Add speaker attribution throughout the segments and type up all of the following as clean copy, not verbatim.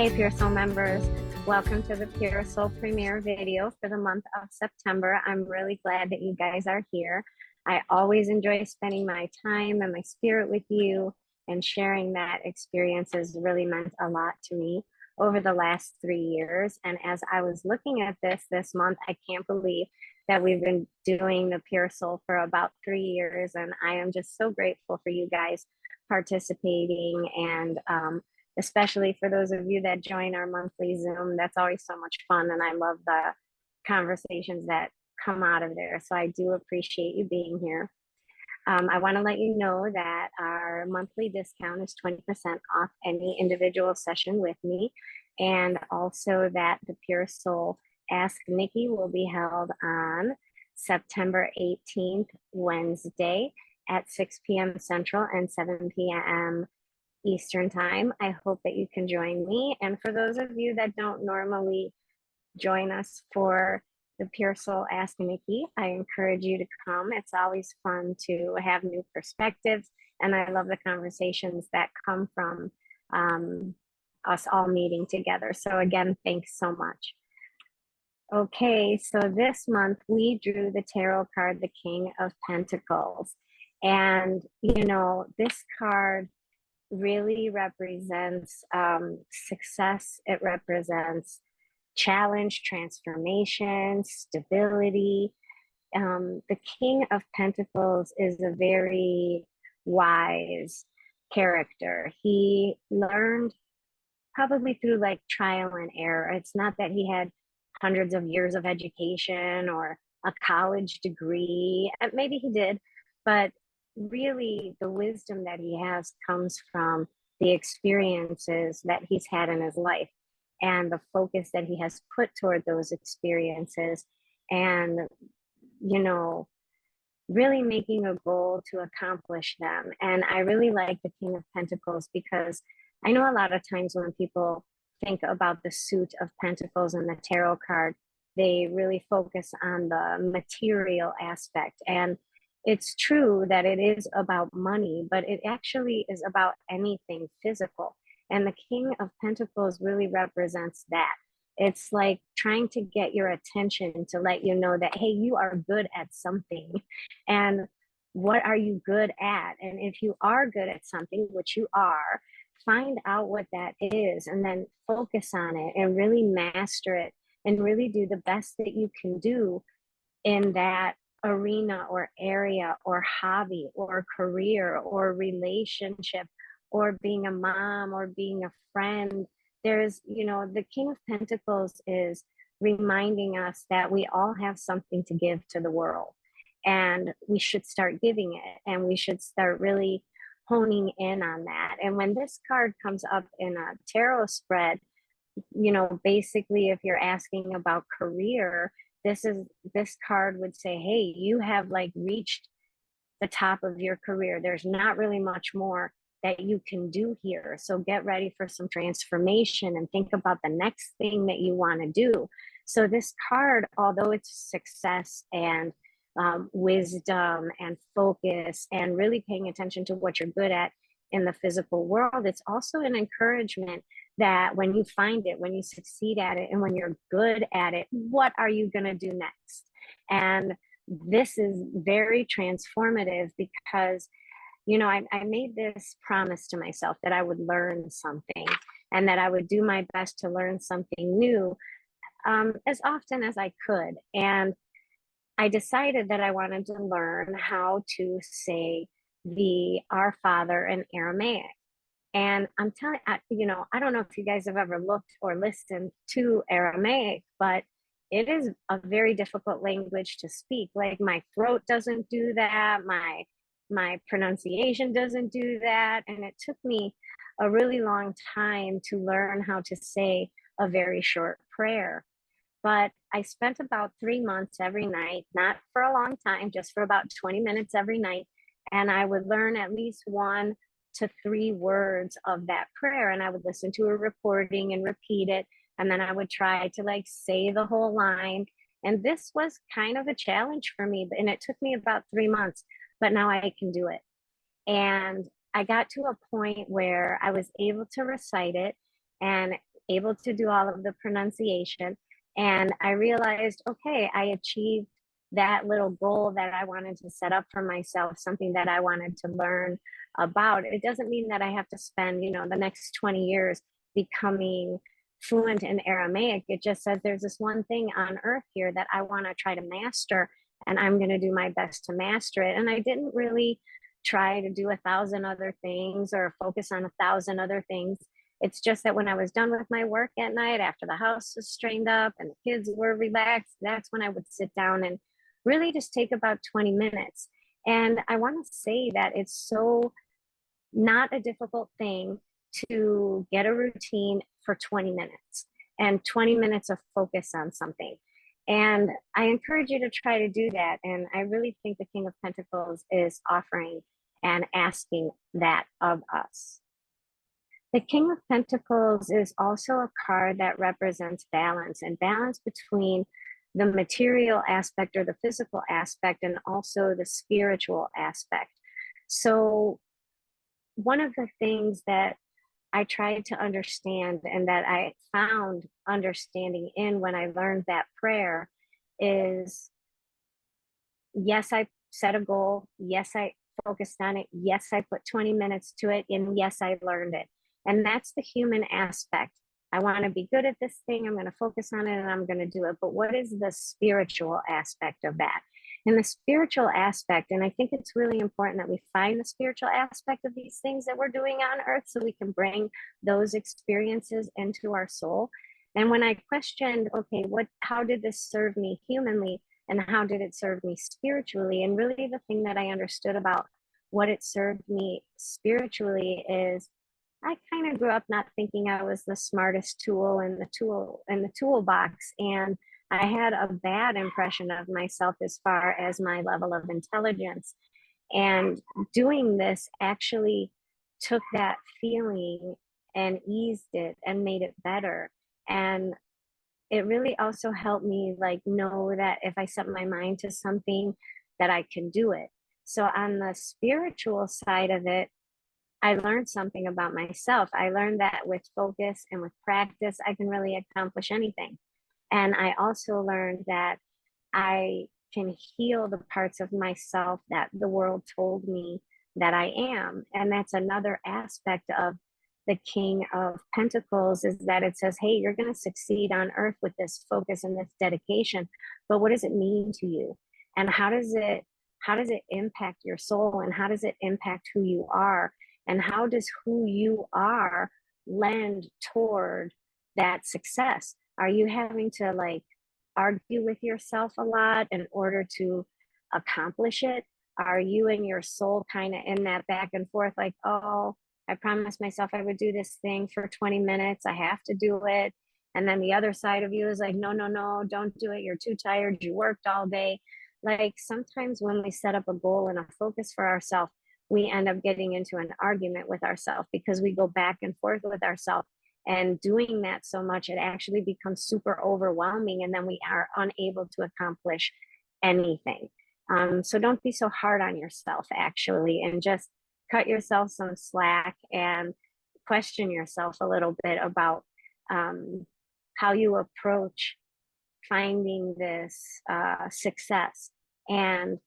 Speaker 1: Hey, Pure Soul members, welcome to the Pure Soul premiere video for the month of September. I'm really glad that you guys are here. I always enjoy spending my time and my spirit with you, and sharing that experience has really meant a lot to me over the last 3 years. And as I was looking at this month, I can't believe that we've been doing the Pure Soul for about 3 years. And I am just so grateful for you guys participating, and especially for those of you that join our monthly Zoom. That's always so much fun, and I love the conversations that come out of there. So I do appreciate you being here. I want to let you know that our monthly discount is 20% off any individual session with me, and also that the Pure Soul Ask Nikki will be held on September 18th, Wednesday at 6 p.m. Central and 7 p.m. Eastern time. I hope that you can join me. And for those of you that don't normally join us for the Pure Soul Ask Nikki, I encourage you to come. It's always fun to have new perspectives, and I love the conversations that come from us all meeting together. So again, thanks so much. Okay, so this month we drew the tarot card, the King of Pentacles. And, you know, this card really represents success. It represents challenge, transformation, stability. The King of Pentacles is a very wise character. He learned probably through like trial and error. It's not that he had hundreds of years of education or a college degree. Maybe he did, but really the wisdom that he has comes from the experiences that he's had in his life, and the focus that he has put toward those experiences, and, you know, really making a goal to accomplish them. And I really like the King of Pentacles because I know a lot of times when people think about the suit of Pentacles and the tarot card, they really focus on the material aspect. And it's true that it is about money, but it actually is about anything physical. And the King of Pentacles really represents that. It's like trying to get your attention to let you know that, hey, you are good at something. And what are you good at? And if you are good at something, which you are, find out what that is and then focus on it and really master it and really do the best that you can do in that arena or area or hobby or career or relationship or being a mom or being a friend. There's, you know, the King of Pentacles is reminding us that we all have something to give to the world, and we should start giving it, and we should start really honing in on that. And when this card comes up in a tarot spread, you know, basically if you're asking about career, this card would say, hey, you have like reached the top of your career. There's not really much more that you can do here. So get ready for some transformation and think about the next thing that you want to do. So this card, although it's success and wisdom and focus and really paying attention to what you're good at in the physical world, it's also an encouragement that when you find it, when you succeed at it, and when you're good at it, what are you going to do next? And this is very transformative because, you know, I made this promise to myself that I would learn something and that I would do my best to learn something new as often as I could. And I decided that I wanted to learn how to say the Our Father in Aramaic. And I'm telling you, know, I don't know if you guys have ever looked or listened to Aramaic, but it is a very difficult language to speak. Like my throat doesn't do that. My pronunciation doesn't do that. And it took me a really long time to learn how to say a very short prayer. But I spent about 3 months every night, not for a long time, just for about 20 minutes every night. And I would learn at least 1 to 3 words of that prayer. And I would listen to a recording and repeat it. And then I would try to like say the whole line. And this was kind of a challenge for me. And it took me about 3 months, but now I can do it. And I got to a point where I was able to recite it. And able to do all of the pronunciation. And I realized, okay, I achieved that little goal that I wanted to set up for myself, something that I wanted to learn about. It doesn't mean that I have to spend, the next 20 years becoming fluent in Aramaic. It just says there's this one thing on earth here that I want to try to master, and I'm going to do my best to master it. And I didn't really try to do 1,000 other things or focus on 1,000 other things. It's just that when I was done with my work at night, after the house was straightened up and the kids were relaxed, that's when I would sit down and really just take about 20 minutes. And I want to say that it's so not a difficult thing to get a routine for 20 minutes and 20 minutes of focus on something. And I encourage you to try to do that. And I really think the King of Pentacles is offering and asking that of us. The King of Pentacles is also a card that represents balance, and balance between the material aspect or the physical aspect and also the spiritual aspect. So one of the things that I tried to understand and that I found understanding in when I learned that prayer is, yes, I set a goal. Yes, I focused on it. Yes, I put 20 minutes to it. And yes, I learned it. And that's the human aspect. I want to be good at this thing. I'm going to focus on it and I'm going to do it. But what is the spiritual aspect of that? And the spiritual aspect, and I think it's really important that we find the spiritual aspect of these things that we're doing on earth so we can bring those experiences into our soul. And when I questioned, okay, how did this serve me humanly and how did it serve me spiritually? And really the thing that I understood about what it served me spiritually is I kind of grew up not thinking I was the smartest tool in the toolbox, and I had a bad impression of myself as far as my level of intelligence. And doing this actually took that feeling and eased it and made it better. And it really also helped me know that if I set my mind to something that I can do it. So on the spiritual side of it, I learned something about myself. I learned that with focus and with practice, I can really accomplish anything. And I also learned that I can heal the parts of myself that the world told me that I am. And that's another aspect of the King of Pentacles, is that it says, hey, you're going to succeed on earth with this focus and this dedication. But what does it mean to you? And how does it impact your soul? And how does it impact who you are? And how does who you are lend toward that success? Are you having to argue with yourself a lot in order to accomplish it? Are you and your soul kind of in that back and forth, oh, I promised myself I would do this thing for 20 minutes. I have to do it. And then the other side of you is like, no, don't do it. You're too tired. You worked all day. Sometimes when we set up a goal and a focus for ourselves, we end up getting into an argument with ourselves because we go back and forth with ourselves. And doing that so much, it actually becomes super overwhelming. And then we are unable to accomplish anything. So don't be so hard on yourself, actually, and just cut yourself some slack and question yourself a little bit about how you approach finding this success and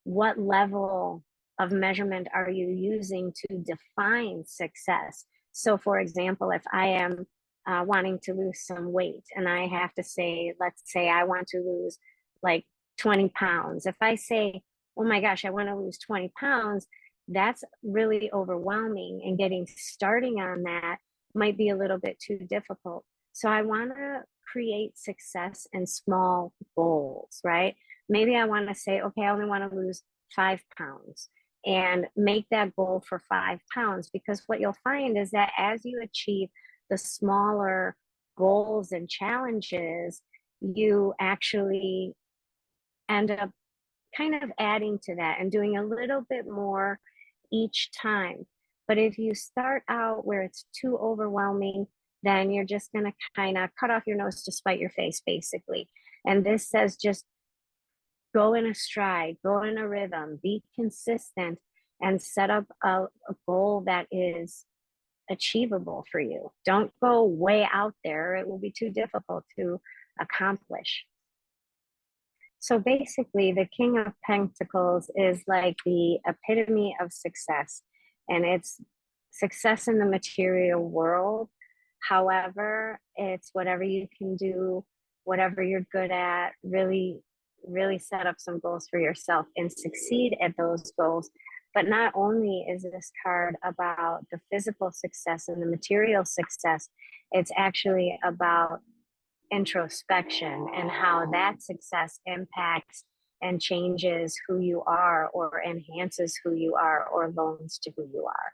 Speaker 1: what level of measurement are you using to define success. So for example, if I am wanting to lose some weight and I have to say, let's say I want to lose 20 pounds. If I say, oh my gosh, I want to lose 20 pounds, that's really overwhelming, and starting on that might be a little bit too difficult. So I want to create success in small goals, right? Maybe I want to say, okay, I only want to lose 5 pounds and make that goal for 5 pounds, because what you'll find is that as you achieve the smaller goals and challenges, you actually end up kind of adding to that and doing a little bit more each time. But if you start out where it's too overwhelming, then you're just going to kind of cut off your nose to spite your face, basically. And this says just go in a stride, go in a rhythm, be consistent, and set up a goal that is achievable for you. Don't go way out there. It will be too difficult to accomplish. So basically, the King of Pentacles is like the epitome of success, and it's success in the material world. However, it's whatever you can do, whatever you're good at, really, really set up some goals for yourself and succeed at those goals. But not only is this card about the physical success and the material success, it's actually about introspection and how that success impacts and changes who you are or enhances who you are or loans to who you are.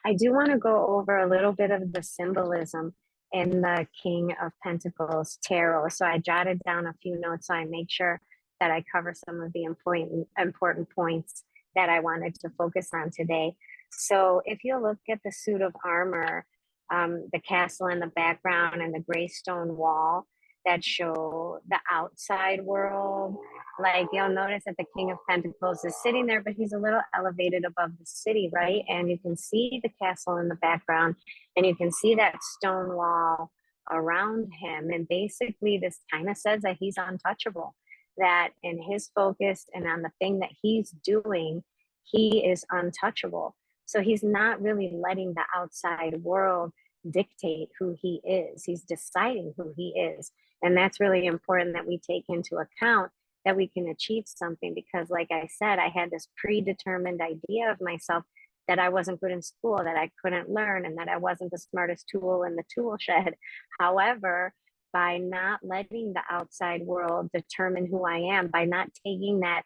Speaker 1: I do want to go over a little bit of the symbolism in the King of Pentacles tarot. So I jotted down a few notes so I make sure that I cover some of the important points that I wanted to focus on today. So if you look at the suit of armor, the castle in the background and the gray stone wall that show the outside world, like you'll notice that the King of Pentacles is sitting there, but he's a little elevated above the city, right? And you can see the castle in the background and you can see that stone wall around him. And basically, this kind of says that he's untouchable, that in his focus and on the thing that he's doing, he is untouchable. So he's not really letting the outside world dictate who he is. He's deciding who he is. And that's really important that we take into account that we can achieve something, because like I said, I had this predetermined idea of myself that I wasn't good in school, that I couldn't learn, and that I wasn't the smartest tool in the tool shed. However, by not letting the outside world determine who I am, by not taking that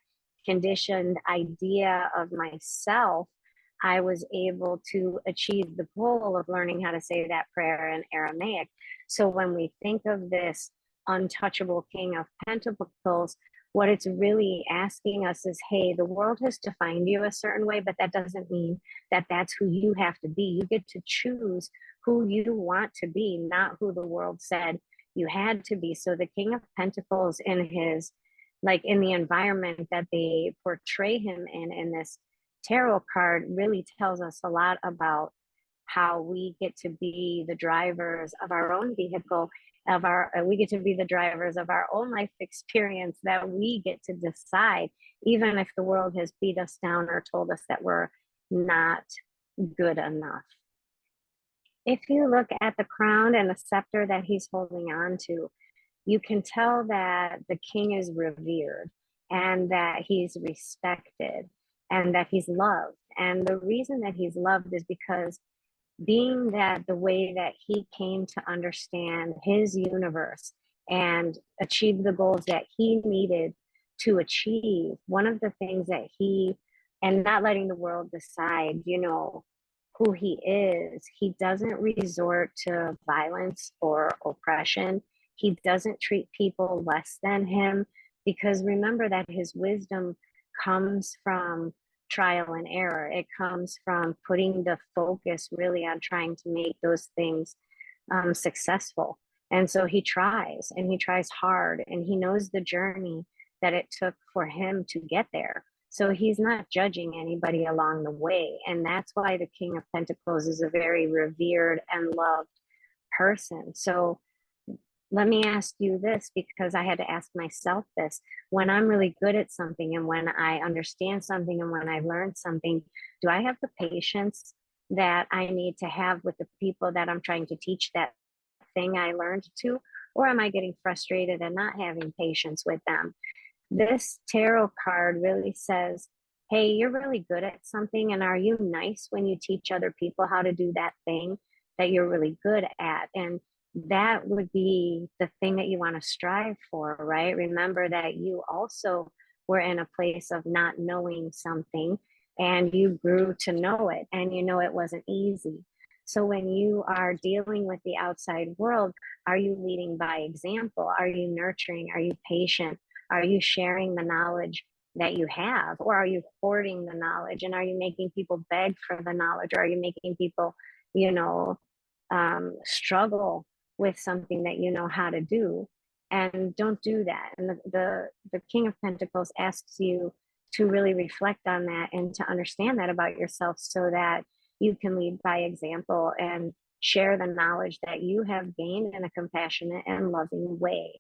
Speaker 1: conditioned idea of myself, I was able to achieve the goal of learning how to say that prayer in Aramaic. So when we think of this untouchable King of Pentacles, what it's really asking us is, hey, the world has defined you a certain way, but that doesn't mean that that's who you have to be. You get to choose who you want to be, not who the world said you had to be. So the King of Pentacles in his, like in the environment that they portray him in this tarot card, really tells us a lot about how we get to be the drivers of our own vehicle, we get to be the drivers of our own life experience, that we get to decide, even if the world has beat us down or told us that we're not good enough. If you look at the crown and the scepter that he's holding on to, you can tell that the king is revered and that he's respected and that he's loved. And the reason that he's loved is because, being that the way that he came to understand his universe and achieve the goals that he needed to achieve, one of the things that and not letting the world decide, who he doesn't resort to violence or oppression. He doesn't treat people less than him, because remember that his wisdom comes from trial and error. It comes from putting the focus really on trying to make those things successful. And so he tries, and he tries hard, and he knows the journey that it took for him to get there. So he's not judging anybody along the way. And that's why the King of Pentacles is a very revered and loved person. So let me ask you this, because I had to ask myself this. When I'm really good at something, and when I understand something, and when I've learned something, do I have the patience that I need to have with the people that I'm trying to teach that thing I learned to? Or am I getting frustrated and not having patience with them? This tarot card really says, hey, you're really good at something, and are you nice when you teach other people how to do that thing that you're really good at? And that would be the thing that you want to strive for, right? Remember that you also were in a place of not knowing something, and you grew to know it, and it wasn't easy. So when you are dealing with the outside world, are you leading by example? Are you nurturing? Are you patient? Are you sharing the knowledge that you have? Or are you hoarding the knowledge? And are you making people beg for the knowledge? Or are you making people, struggle with something that you know how to do? And don't do that. And the King of Pentacles asks you to really reflect on that and to understand that about yourself, so that you can lead by example and share the knowledge that you have gained in a compassionate and loving way.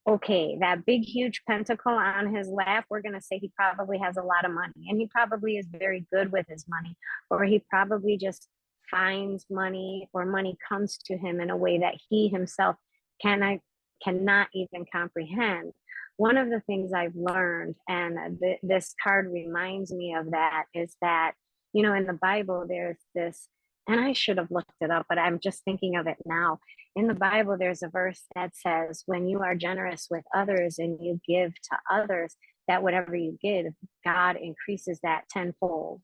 Speaker 1: Okay, that big, huge pentacle on his lap, we're going to say he probably has a lot of money, and he probably is very good with his money, or he probably just finds money, or money comes to him in a way that he himself cannot even comprehend. One of the things I've learned, and this card reminds me of that, is that, in the Bible, there's this, and I should have looked it up, but I'm just thinking of it now. In the Bible, there's a verse that says, when you are generous with others and you give to others, that whatever you give, God increases that tenfold.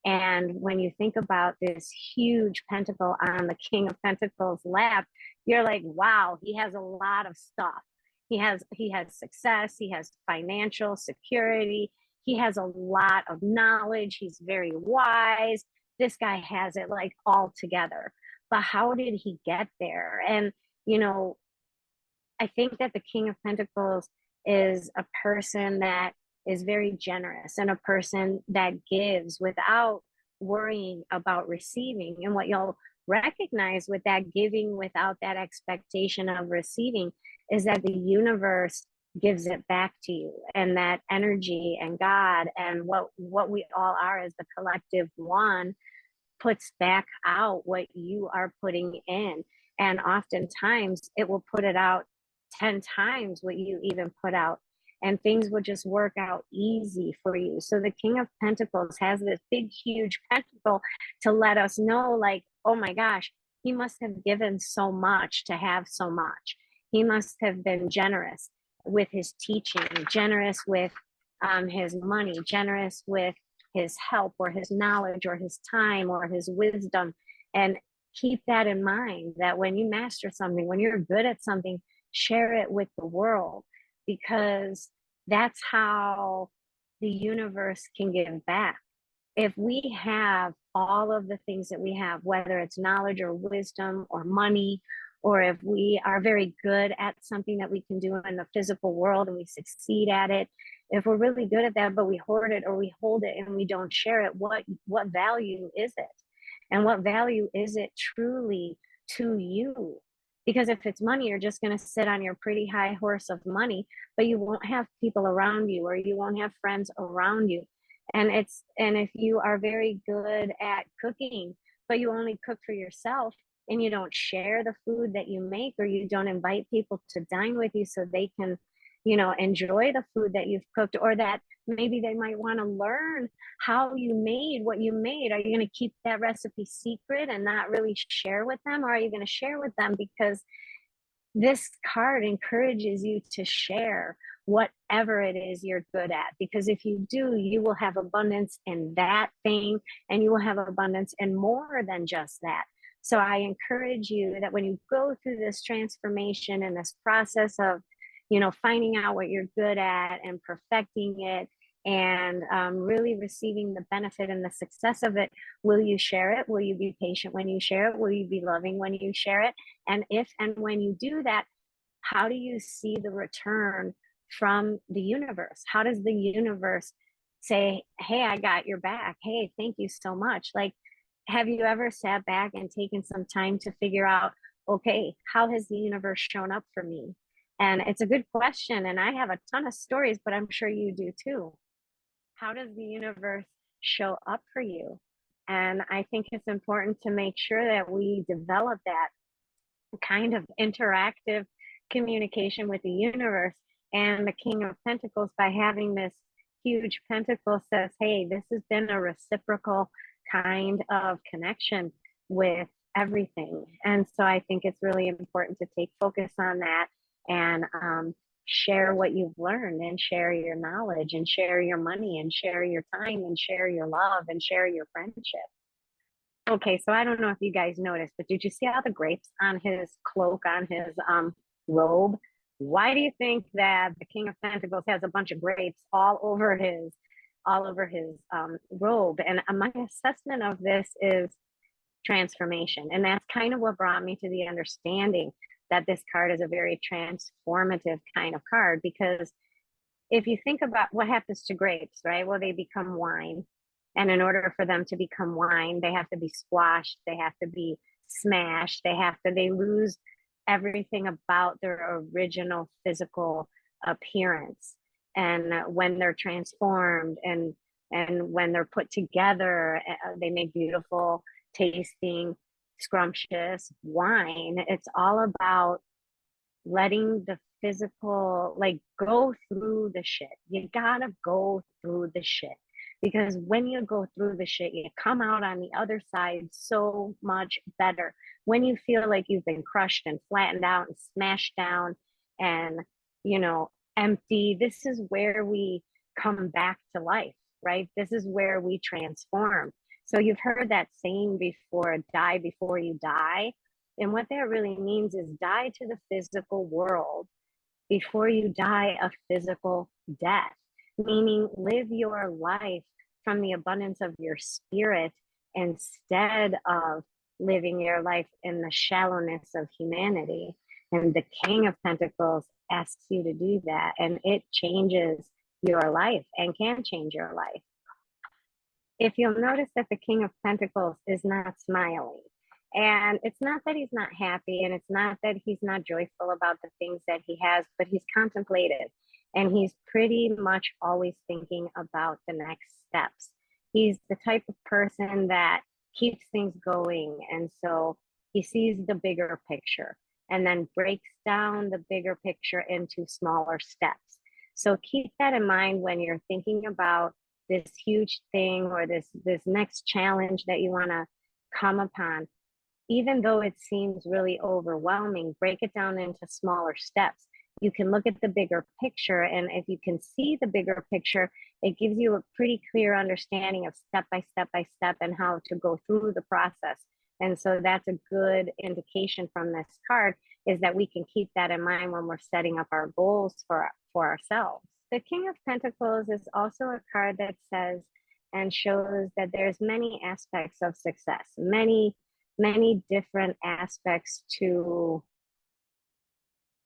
Speaker 1: And when you think about this huge pentacle on the King of Pentacles lap, you're like, wow, he has a lot of stuff. He has success, he has financial security, he has a lot of knowledge, he's very wise. This guy has it like all together. But how did he get there? And, I think that the King of Pentacles is a person that is very generous and a person that gives without worrying about receiving. And what you'll recognize with that giving without that expectation of receiving is that the universe gives it back to you, and that energy and God and what we all are as the collective one puts back out what you are putting in. And oftentimes it will put it out 10 times what you even put out. And things will just work out easy for you. So the King of Pentacles has this big, huge pentacle to let us know, like, oh my gosh, he must have given so much to have so much. He must have been generous with his teaching, generous with his money, generous with his help or his knowledge or his time or his wisdom. And keep that in mind, that when you master something, when you're good at something, share it with the world, because that's how the universe can give back. If we have all of the things that we have, whether it's knowledge or wisdom or money, or if we are very good at something that we can do in the physical world and we succeed at it, if we're really good at that, but we hoard it or we hold it and we don't share it, what value is it? And what value is it truly to you? Because if it's money, you're just going to sit on your pretty high horse of money, but you won't have people around you, or you won't have friends around you. And if you are very good at cooking, but you only cook for yourself, and you don't share the food that you make, or you don't invite people to dine with you so they can, enjoy the food that you've cooked, or that maybe they might want to learn how you made what you made. Are you going to keep that recipe secret and not really share with them? Or are you going to share with them? Because this card encourages you to share whatever it is you're good at. Because if you do, you will have abundance in that thing, and you will have abundance in more than just that. So I encourage you that when you go through this transformation and this process of, finding out what you're good at and perfecting it, and really receiving the benefit and the success of it, will you share it? Will you be patient when you share it? Will you be loving when you share it? And if and when you do that, how do you see the return from the universe? How does the universe say, hey, I got your back. Hey, thank you so much. Like, have you ever sat back and taken some time to figure out, okay, how has the universe shown up for me? And it's a good question. And I have a ton of stories, but I'm sure you do too. How does the universe show up for you? And I think it's important to make sure that we develop that kind of interactive communication with the universe. And the King of Pentacles, by having this huge pentacle, says, hey, this has been a reciprocal kind of connection with everything. And so I think it's really important to take focus on that, and share what you've learned, and share your knowledge, and share your money, and share your time, and share your love, and share your friendship. Okay, so I don't know if you guys noticed, but did you see all the grapes on his cloak, on his robe? Why do you think that the King of Pentacles has a bunch of grapes all over his robe? And my assessment of this is transformation. And that's kind of what brought me to the understanding that this card is a very transformative kind of card. Because if you think about what happens to grapes, right? Well, they become wine. And in order for them to become wine, they have to be squashed, they have to be smashed, they lose everything about their original physical appearance. And when they're transformed and when they're put together, they make beautiful tasting, scrumptious wine. It's all about letting the physical, like, go through the shit. You gotta go through the shit, because when you go through the shit, you come out on the other side so much better. When you feel like you've been crushed and flattened out and smashed down and, empty, this is where we come back to life, right? This is where we transform. So you've heard that saying before, die before you die. And what that really means is die to the physical world before you die a physical death, meaning live your life from the abundance of your spirit instead of living your life in the shallowness of humanity. And the King of Pentacles asks you to do that, and it changes your life and can change your life. If you'll notice that the King of Pentacles is not smiling, and it's not that he's not happy, and it's not that he's not joyful about the things that he has, but he's contemplative, and he's pretty much always thinking about the next steps. He's the type of person that keeps things going, and so he sees the bigger picture and then breaks down the bigger picture into smaller steps. So keep that in mind when you're thinking about this huge thing or this next challenge that you want to come upon. Even though it seems really overwhelming, break it down into smaller steps. You can look at the bigger picture, and if you can see the bigger picture, it gives you a pretty clear understanding of step by step and how to go through the process. And so that's a good indication from this card, is that we can keep that in mind when we're setting up our goals for ourselves. The King of Pentacles is also a card that says and shows that there's many aspects of success, many different aspects to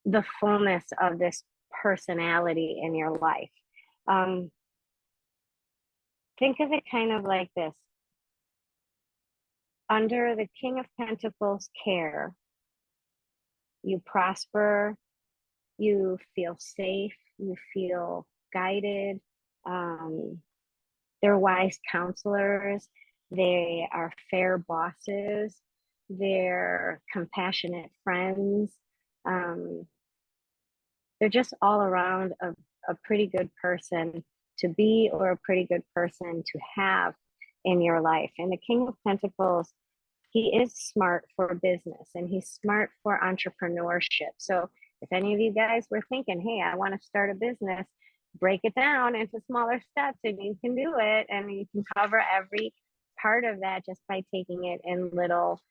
Speaker 1: the fullness of this personality in your life. Think of it kind of like this. Under the King of Pentacles' care, you prosper, you feel safe, you feel guided. They're wise counselors. They are fair bosses. They're compassionate friends. They're just all around a pretty good person to be, or a pretty good person to have in your life. And the King of Pentacles, he is smart for business and he's smart for entrepreneurship. So if any of you guys were thinking, hey, I want to start a business, break it down into smaller steps and you can do it. And you can cover every part of that just by taking it in little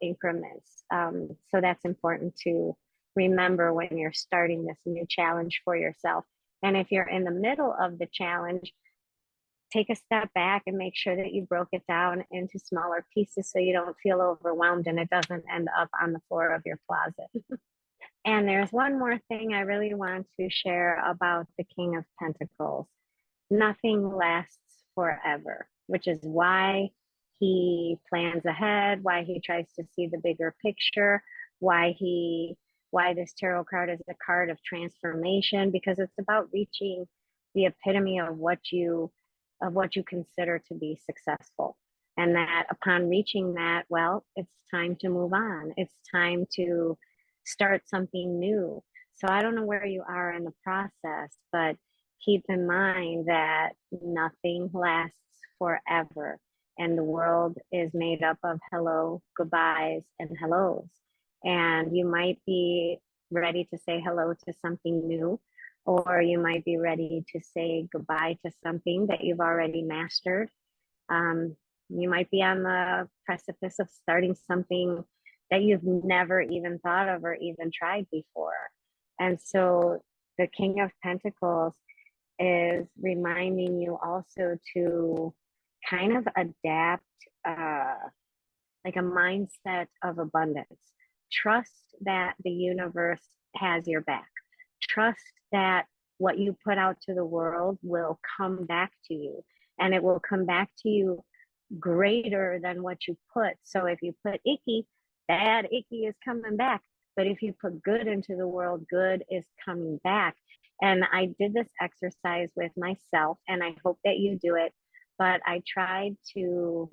Speaker 1: increments. So that's important to remember when you're starting this new challenge for yourself. And if you're in the middle of the challenge, take a step back and make sure that you broke it down into smaller pieces so you don't feel overwhelmed and it doesn't end up on the floor of your closet. And there's one more thing I really want to share about the King of Pentacles. Nothing lasts forever, which is why he plans ahead, why he tries to see the bigger picture, why this tarot card is a card of transformation, because it's about reaching the epitome of what you consider to be successful. And that upon reaching that, well, it's time to move on. It's time to start something new. So I don't know where you are in the process, but keep in mind that nothing lasts forever. And the world is made up of hello, goodbyes, and hellos. And you might be ready to say hello to something new, or you might be ready to say goodbye to something that you've already mastered. You might be on the precipice of starting something that you've never even thought of or even tried before. And so the King of Pentacles is reminding you also to kind of adapt like a mindset of abundance. Trust that the universe has your back. Trust that what you put out to the world will come back to you. and it will come back to you greater than what you put. So if you put icky, bad icky is coming back. But if you put good into the world, good is coming back. And I did this exercise with myself, and I hope that you do it. But I tried to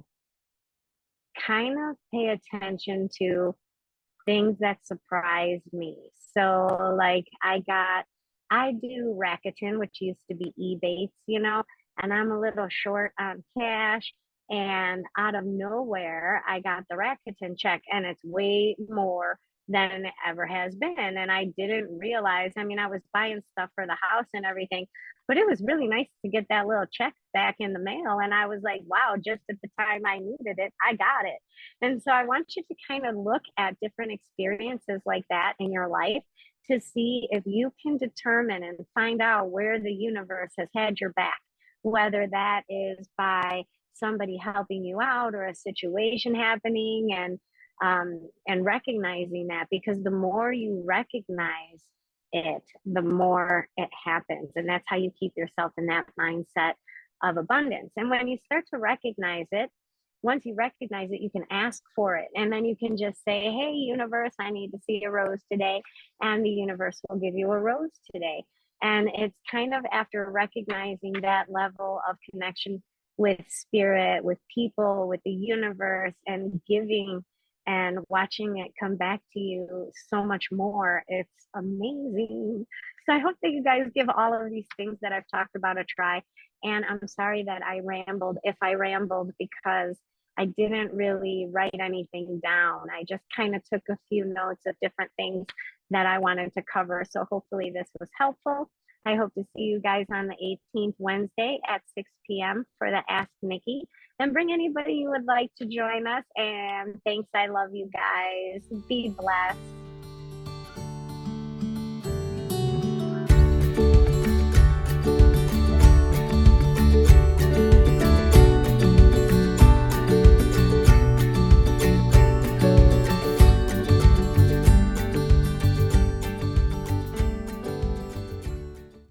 Speaker 1: kind of pay attention to things that surprised me. So like I do Rakuten, which used to be Ebates, and I'm a little short on cash. And out of nowhere, I got the Rakuten check, and it's way more than it ever has been. And I didn't realize, I mean, I was buying stuff for the house and everything, but it was really nice to get that little check back in the mail. And I was like, wow, just at the time I needed it, I got it. And so I want you to kind of look at different experiences like that in your life to see if you can determine and find out where the universe has had your back, whether that is by somebody helping you out or a situation happening, and recognizing that, because the more you recognize it, the more it happens. And that's how you keep yourself in that mindset of abundance. And when you start to recognize it, once you recognize it, you can ask for it. And then you can just say, hey, universe, I need to see a rose today. And the universe will give you a rose today. And it's kind of after recognizing that level of connection with spirit, with people, with the universe, and giving and watching it come back to you so much more. It's amazing. So I hope that you guys give all of these things that I've talked about a try. And I'm sorry that I rambled, if I rambled, because I didn't really write anything down. I just kind of took a few notes of different things that I wanted to cover. So hopefully this was helpful. I hope to see you guys on the 18th, Wednesday at 6 p.m. for the Ask Nikki. And bring anybody you would like to join us. And thanks. I love you guys. Be blessed.